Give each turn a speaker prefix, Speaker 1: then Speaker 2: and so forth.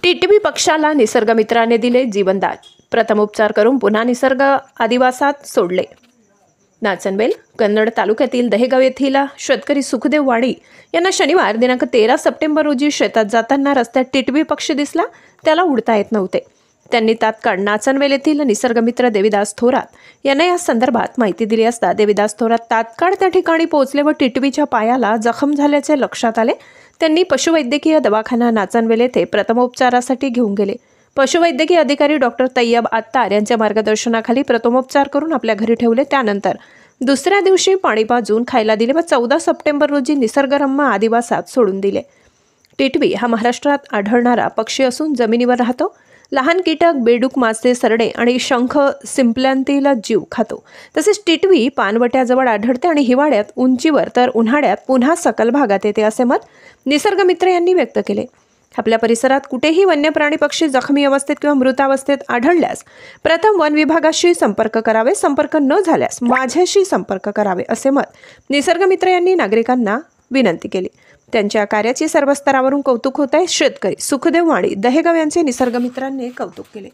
Speaker 1: TTV पक्षाला निसर्गमित्राने दिले जीवनदान. प्रथमोपचार करून पुन्हा निसर्ग अधिवासात सोडले. नाचनवेल कन्नड तालुक्यातील दहेगाव येथील शेतकरी सुखदेव वाणी यांना शनिवार दिनांक 13 सप्टेंबर रोजी शेतात जाताना रस्त्यात टीटीव्ही पक्षी दिसला. त्याला उडता येत नव्हते. त्यांनी तात्काळ नाचनवेल येथील निसर्गमित्र देविदास थोरात यांना या संदर्भात माहिती दिली असता देविदास थोरात तात्काळ त्या ठिकाणी पोहोचले व टीटीव्हीच्या पायाला जखम झाल्याचे लक्षात आले. त्यांनी पशुवैद्यकीय दवाखाना नाचनवेल येथे प्रथमोपचारासाठी घेऊन गेले. पशुवैद्यकीय अधिकारी डॉक्टर तय्यब अत्तार यांच्या मार्गदर्शनाखाली प्रथमोपचार करून आपल्या घरी ठेवले. त्यानंतर दुसऱ्या दिवशी पाणी पाजून खायला दिले व 14 सप्टेंबर रोजी निसर्गरम्य आदिवासात सोडून दिले. टिटवी हा महाराष्ट्रात आढळणारा पक्षी असून जमिनीवर राहतो. लहान कीटक, बेडूक, मासे, सरडे आणि शंख शिंपल्यांतील जीव खातो. तसेच टिटवी पानवट्याजवळ आढळते आणि हिवाळ्यात उंचीवर तर उन्हाळ्यात पुन्हा सकल भागात येते असे मत निसर्गमित्र यांनी व्यक्त केले. आपल्या परिसरात कुठेही वन्य प्राणी पक्षी जखमी अवस्थेत किंवा मृतावस्थेत आढळल्यास प्रथम वन विभागाशी संपर्क करावे. संपर्क न झाल्यास माझ्याशी संपर्क करावे असे मत निसर्गमित्र यांनी नागरिकांना विनंती केली. त्यांच्या कार्याची सर्व स्तरावरून कौतुक होत आहे. शेतकरी सुखदेव वाणी दहेगाव यांचे निसर्गमित्रांनी कौतुक केले.